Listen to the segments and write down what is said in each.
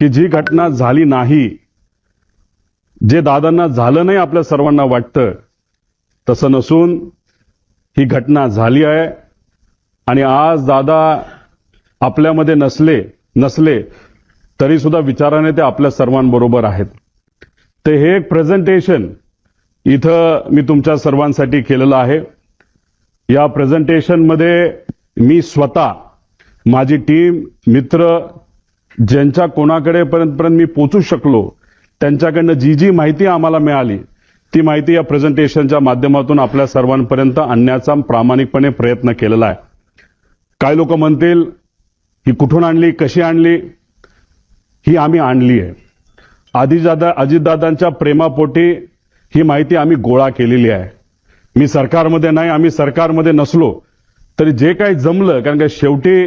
की जी घटना झाली नाही, जे दादांना झालं नाही आपल्या सर्वांना वाटतं, तसं नसून ही घटना झाली आहे. आणि आज दादा आपल्यामध्ये नसले तरी सुद्धा विचाराने ते आपल्या सर्वांबरोबर आहेत. ते हे एक प्रेझेंटेशन इथं मी तुमच्या सर्वांसाठी केलेलं आहे. या प्रेझेंटेशनमध्ये मी स्वतः, माझी टीम, मित्र, ज्यांच्या कोणाकडे पर्यंत मी पोहोचू शकलो, त्यांच्याकडनं जी माहिती आम्हाला मिळाली ती माहिती या प्रेझेंटेशनच्या माध्यमातून आपल्या सर्वांपर्यंत आणण्याचा प्रामाणिकपणे प्रयत्न केलेला आहे. काही लोक म्हणतील ही कुठून आणली, कशी आणली? ही आम्ही आणली आहे. अजितदादांच्या प्रेमापोटी ही माहिती आम्ही गोळा केलेली आहे. मी सरकारमध्ये नाही, आम्ही सरकारमध्ये नसलो तरी जे काही जमलं, कारण की शेवटी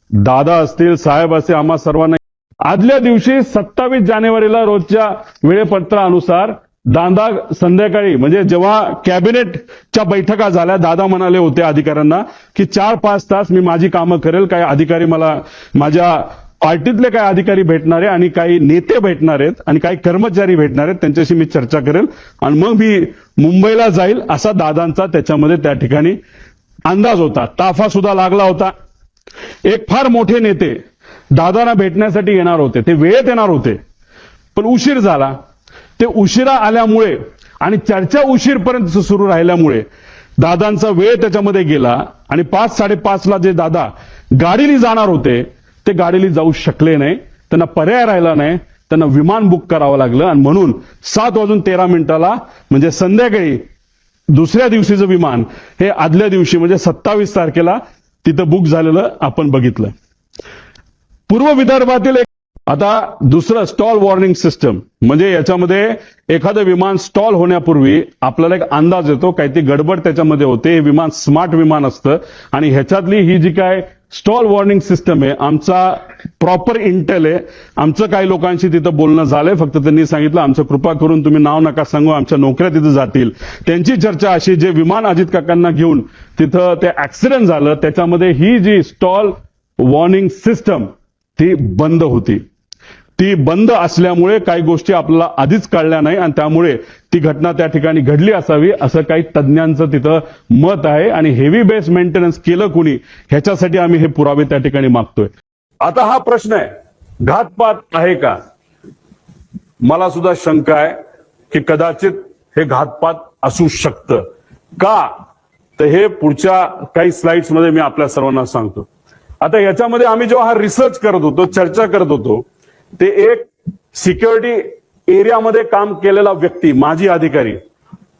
दादा असतील, साहेब असतील, आम्हा सर्वांना आदल्या दिवशी 27 जानेवारीला रोजच्या वेळेपत्रानुसार दादा संध्याकाळी, म्हणजे जेव्हा कॅबिनेटच्या बैठका झाल्या, दादा म्हणाले होते अधिकाऱ्यांना की 4-5 तास मी माझी कामं करेल. काही अधिकारी मला, माझ्या पार्टीतले काही अधिकारी भेटणार आहे आणि काही नेते भेटणार आहेत आणि काही कर्मचारी भेटणार आहेत, त्यांच्याशी मी चर्चा करेल आणि मग मी मुंबईला जाईल, असा दादांचा त्याच्यामध्ये त्या ठिकाणी अंदाज होता. ताफा सुद्धा लागला होता. एक फार मोठे नेते दादांना भेटण्यासाठी येणार होते, ते वेळेत येणार होते, पण उशीर झाला. ते उशिरा आल्यामुळे आणि चर्चा उशीरपर्यंत सुरू राहिल्यामुळे दादांचा वेळ त्याच्यामध्ये गेला आणि 5-5:30ला जे दादा गाडीने जाणार होते ते गाडीने जाऊ शकले नाही. त्यांना पर्याय राहिला नाही, त्यांना विमान बुक करावं लागलं आणि म्हणून 7:13 म्हणजे संध्याकाळी दुसऱ्या दिवशीचं विमान हे आदल्या दिवशी म्हणजे 27 तारखेला तिथं बुक झालेलं आपण बघितलं. पूर्व विदर्भातील आता दुसरं स्टॉल वॉर्निंग सिस्टम, म्हणजे याच्यामध्ये एखादं विमान स्टॉल होण्यापूर्वी आपल्याला एक अंदाज येतो, काही ती गडबड त्याच्यामध्ये होते. हे विमान स्मार्ट विमान असतं आणि ह्याच्यातली ही जी काय स्टॉल वॉर्निंग सिस्टम आहे, आमचा प्रॉपर इंटेल आहे. आमचं काही लोकांशी तिथं बोलणं झालंय, फक्त त्यांनी सांगितलं आमचं कृपा करून तुम्ही नाव नका सांगू, आमच्या नोकऱ्या तिथं जातील. त्यांची चर्चा अशी, जे विमान अजित काकांना घेऊन तिथं ते ऍक्सिडेंट झालं त्याच्यामध्ये ही जी स्टॉल वॉर्निंग सिस्टम ती बंद होती. ती बंद असल्यामुळे काही गोष्टी आपल्याला आधीच कळल्या नाही आणि त्यामुळे ती घटना त्या ठिकाणी घडली असावी असं काही तज्ज्ञांचं तिथं मत आहे. आणि हेवी बेस मेंटेनन्स केलं कुणी, ह्याच्यासाठी आम्ही हे पुरावे त्या ठिकाणी मागतोय. आता हा प्रश्न आहे, घातपात आहे का? मला सुद्धा शंका आहे की कदाचित हे घातपात असू शकतं. का? तर हे पुढच्या काही स्लाइड्स मध्ये मी आपल्या सर्वांना सांगतो. आता याच्यामध्ये आम्ही जेव्हा हा रिसर्च करत होतो, चर्चा करत होतो, ते एक सिक्युरिटी एरियामध्ये काम केलेला व्यक्ती, माजी अधिकारी,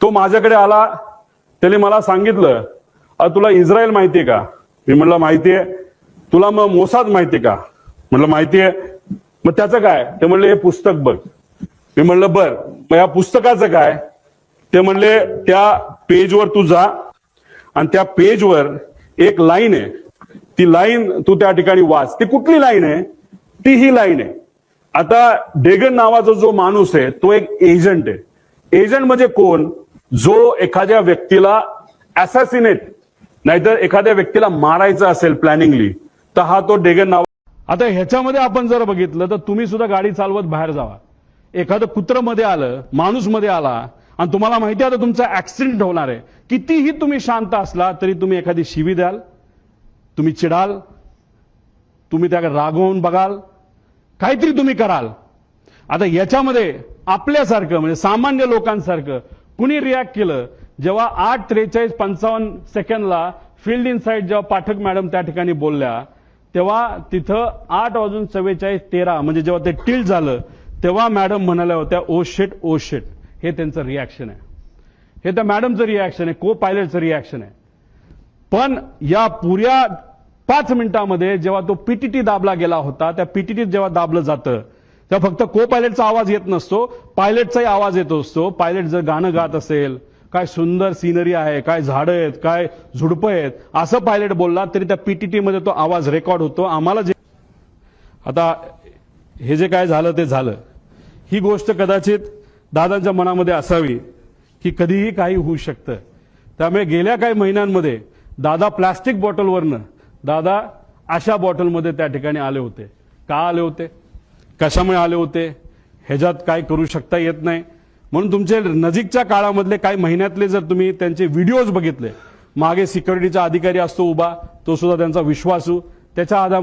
तो माझ्याकडे आला. त्याने मला सांगितलं, तुला इस्रायल माहितीये का? मी म्हणलं माहितीये. तुला मग मोसाद माहितीये का? म्हणलं माहितीये. मग त्याचं काय? ते म्हणले हे पुस्तक बघ. मी म्हणलं बर, मग या पुस्तकाचं काय? ते म्हणले त्या पेजवर तू जा आणि त्या पेजवर एक लाईन आहे, ती लाईन तू त्या ठिकाणी वाच. ती कुठली लाईन आहे? ती ही लाईन आहे. आता डेगन नावाचा जो माणूस आहे तो एक एजंट आहे. एजंट म्हणजे कोण? जो एखाद्या व्यक्तीला असॅसिनेट, नाहीतर एखाद्या व्यक्तीला मारायचं असेल प्लॅनिंगली, तर हा तो डेगन नाव. आता ह्याच्यामध्ये आपण जर बघितलं तर तुम्ही सुद्धा गाडी चालवत बाहेर जावा, एखादं कुत्रं मध्ये आलं, माणूस मध्ये आला आणि तुम्हाला माहिती आहे आता तुमचा ऍक्सिडेंट होणार आहे, कितीही तुम्ही शांत असला तरी तुम्ही एखादी शिवी द्याल, तुम्ही चिडाल, तुम्ही त्याकडे रागवून बघाल, काहीतरी तुम्ही कराल. आता याच्यामध्ये आपल्यासारखं म्हणजे सामान्य लोकांसारखं कुणी रिॲक्ट केलं? जेव्हा 8:43-55 फील्ड इनसाइड जेव्हा पाठक मॅडम त्या ठिकाणी बोलल्या, तेव्हा तिथं 8:44 म्हणजे जेव्हा ते टिल्ट झालं तेव्हा मॅडम म्हणाल्या होत्या ओ शिट ओ शिट. हे त्यांचं रिॲक्शन आहे, हे त्या मॅडमचं रिॲक्शन आहे, को पायलटचं रिॲक्शन आहे. पण या पुऱ्या 5 मिनिटांमध्ये जेव्हा तो पीटीटी दाबला गेला होता, त्या पीटीटीत जेव्हा दाबलं जातं तेव्हा फक्त को पायलटचा आवाज येत नसतो, पायलटचाही आवाज येत असतो. पायलट जर गाणं गात असेल, काय सुंदर सिनरी आहे, काय झाडं आहेत, काय झुडपं आहेत, असं पायलट बोलला तरी त्या पीटीटी मध्ये तो आवाज रेकॉर्ड होतो. आम्हाला जे आता हे जे काय झालं ते झालं. ही गोष्ट कदाचित दादांच्या मनामध्ये असावी की कधीही काही होऊ शकतं. त्यामुळे गेल्या काही महिन्यांमध्ये दादा प्लास्टिक बॉटलवरनं दादा अशा बॉटलमध्ये त्या ठिकाणी आले होते. का आले होते? कशामुळे आले होते, ह्याच्यात काय करू शकता येत नाही. म्हणून तुमचे नजीकच्या काळामधले काही महिन्यातले जर तुम्ही त्यांचे व्हिडिओज बघितले, मागे सिक्युरिटीचा अधिकारी असतो उभा, तो सुद्धा त्यांचा विश्वासू, त्याच्या